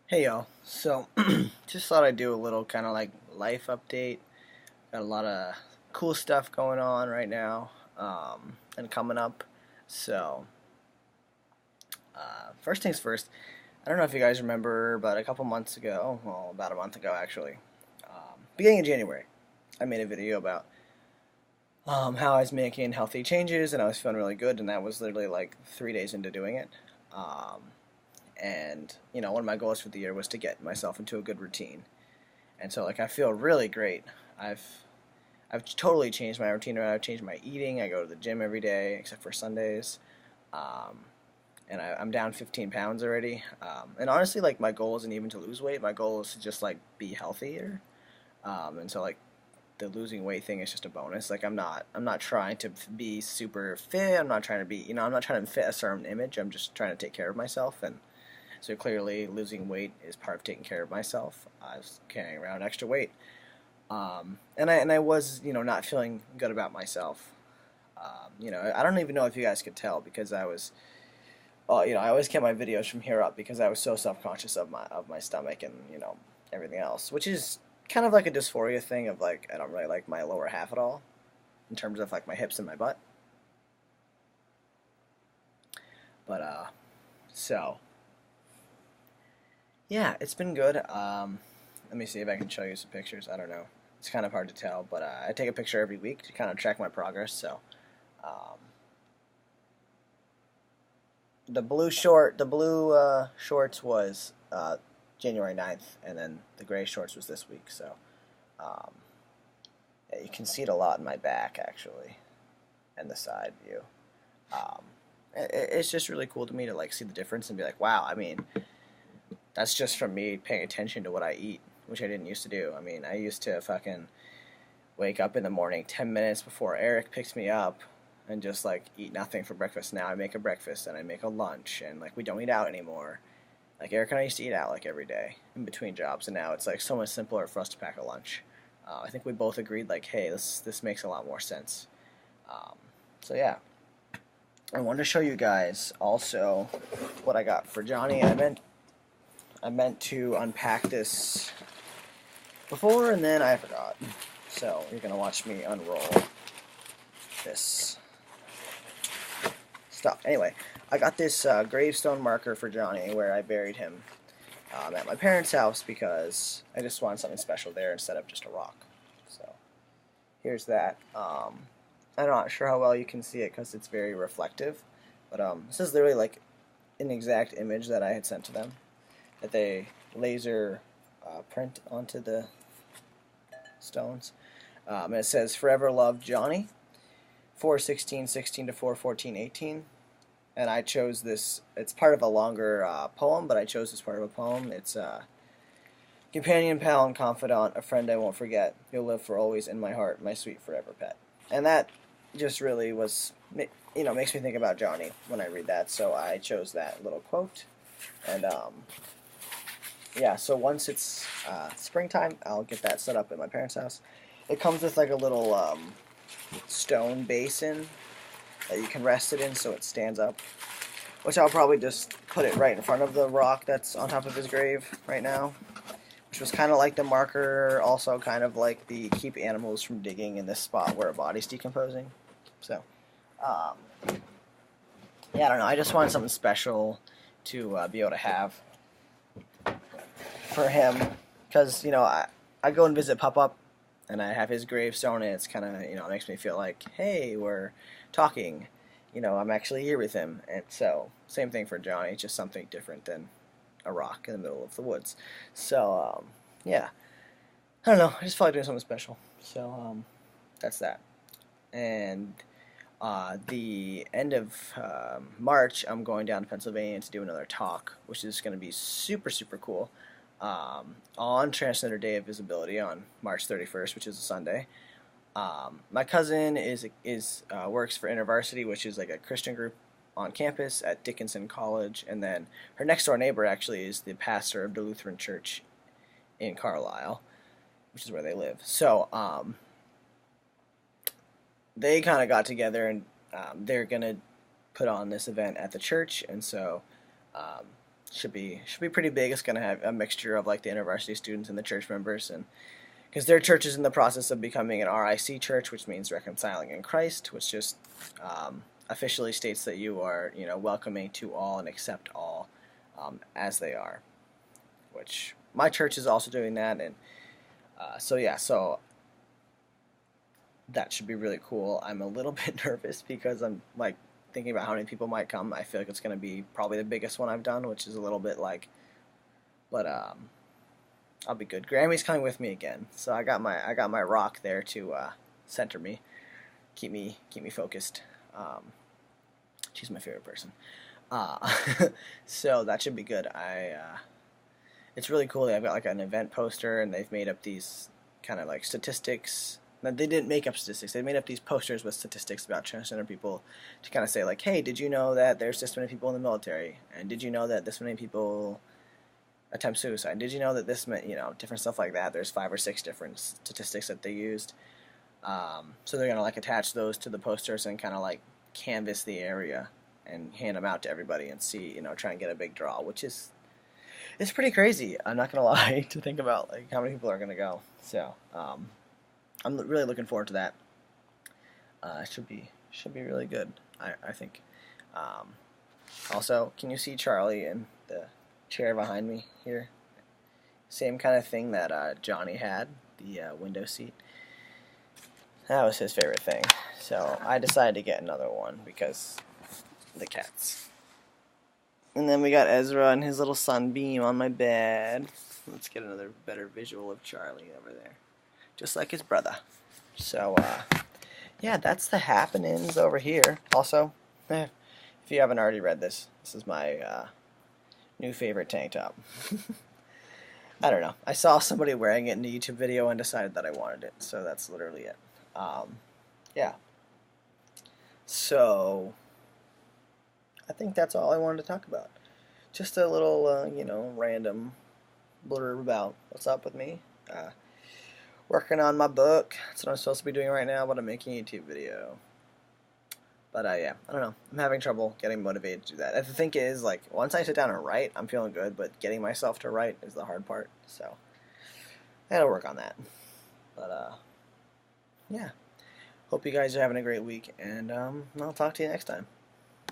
Hey y'all, so just thought I'd do a little kind of like life update. Got a lot of cool stuff going on right now and coming up. So, first things first, I don't know if you guys remember, but a couple months ago, well, about a month ago actually, beginning of January, I made a video about how I was making healthy changes and I was feeling really good, and that was literally like 3 days into doing it. Um, and one of my goals for the year was to get myself into a good routine. And so like I feel really great. I've I've totally changed my routine around. I've changed my eating. I go to the gym every day except for Sundays. Um, and I'm down 15 pounds already. And honestly, like my goal isn't even to lose weight. My goal is to just like be healthier. And so like the losing weight thing is just a bonus. Like I'm not trying to be super fit. I'm not trying to be I'm not trying to fit a certain image. I'm just trying to take care of myself. And so clearly losing weight is part of taking care of myself. I was carrying around extra weight. And I was, not feeling good about myself. I don't even know if you guys could tell because I was, I always kept my videos from here up because I was so self-conscious of my stomach and everything else, which is kind of like a dysphoria thing of like I don't really like my lower half at all in terms of like my hips and my butt. But so yeah, it's been good. Let me see if I can show you some pictures. I don't know. It's kind of hard to tell, but I take a picture every week to kind of track my progress. So um, the blue shorts was January 9th, and then the gray shorts was this week. So um, yeah, you can see it a lot in my back actually, and the side view. Um, it's just really cool to me to like see the difference and be like, wow. I mean, that's just from me paying attention to what I eat, which I didn't used to do. I mean, I used to fucking wake up in the morning 10 minutes before Eric picks me up and just like eat nothing for breakfast. Now I make a breakfast and I make a lunch, and like we don't eat out anymore. Like Eric and I used to eat out like every day in between jobs, and now it's like so much simpler for us to pack a lunch. I think we both agreed like, hey, this makes a lot more sense. Um, so yeah, I wanted to show you guys also what I got for Johnny. I meant to unpack this before, and then I forgot. So you're gonna watch me unroll this stuff. Anyway, I got this gravestone marker for Johnny where I buried him at my parents' house because I just wanted something special there instead of just a rock. So here's that. I'm not sure how well you can see it because it's very reflective, but this is literally like an exact image that I had sent to them that they laser print onto the stones. And it says, "Forever love Johnny, 4/16/16 to 4/14/18." And I chose this. It's part of a longer poem, but I chose this part of a poem. It's companion, pal, and confidant, a friend I won't forget. You'll live for always in my heart, my sweet forever pet. And that just really was, makes me think about Johnny when I read that. So I chose that little quote. And yeah, so once it's springtime, I'll get that set up at my parents' house. It comes with like a little stone basin that you can rest it in so it stands up, which I'll probably just put it right in front of the rock that's on top of his grave right now, which was kind of like the marker, also kind of like the keep animals from digging in this spot where a body's decomposing. So, um, yeah, I don't know. I just wanted something special to be able to have for him because I go and visit Pop Up and I have his gravestone, and it's kind of it makes me feel like, hey, we're talking. I'm actually here with him, and so same thing for Johnny, just something different than a rock in the middle of the woods. So yeah, I don't know. I just felt like doing something special. So that's that. And the end of March, I'm going down to Pennsylvania to do another talk, which is going to be super, super cool on Transgender Day of Visibility on March 31st, which is a Sunday. My cousin is works for InterVarsity, which is like a Christian group on campus at Dickinson College, and then her next door neighbor actually is the pastor of the Lutheran Church in Carlisle, which is where they live. So they kind of got together, and they're gonna put on this event at the church, and so um, should be pretty big. It's gonna have a mixture of like the InterVarsity students and the church members, and because their church is in the process of becoming an RIC church, which means reconciling in Christ, which just officially states that you are, welcoming to all and accept all as they are. Which my church is also doing that, and so that should be really cool. I'm a little bit nervous because I'm like thinking about how many people might come. I feel like it's going to be probably the biggest one I've done, which is a little bit like, but I'll be good. Grammy's coming with me again, so I got my rock there to center me, keep me focused. She's my favorite person, so that should be good. It's really cool. They've got like an event poster, and they've made up these kind of like statistics. Now, they didn't make up statistics. They made up these posters with statistics about transgender people to kind of say like, hey, did you know that there's this many people in the military? And did you know that this many people attempt suicide? Did you know that this meant, different stuff like that? There's 5 or 6 different statistics that they used. So they're going to like attach those to the posters and kind of like canvas the area and hand them out to everybody and see, try and get a big draw, which is, it's pretty crazy. I'm not going to lie, to think about like how many people are going to go. So, I'm really looking forward to that. It should be really good, I think. Also, can you see Charlie in the chair behind me here? Same kind of thing that Johnny had, the window seat. That was his favorite thing. So I decided to get another one because the cats. And then we got Ezra and his little sunbeam on my bed. Let's get another better visual of Charlie over there. Just like his brother. So, yeah, that's the happenings over here. Also, if you haven't already read this, this is my new favorite tank top. I don't know. I saw somebody wearing it in a YouTube video and decided that I wanted it. So that's literally it. Yeah. So, I think that's all I wanted to talk about. Just a little, random blurb about what's up with me. Working on my book. That's what I'm supposed to be doing right now, but I'm making a YouTube video. But yeah, I don't know. I'm having trouble getting motivated to do that. The thing is, like, once I sit down and write, I'm feeling good, but getting myself to write is the hard part. So, I gotta work on that. But, yeah. Hope you guys are having a great week, and I'll talk to you next time.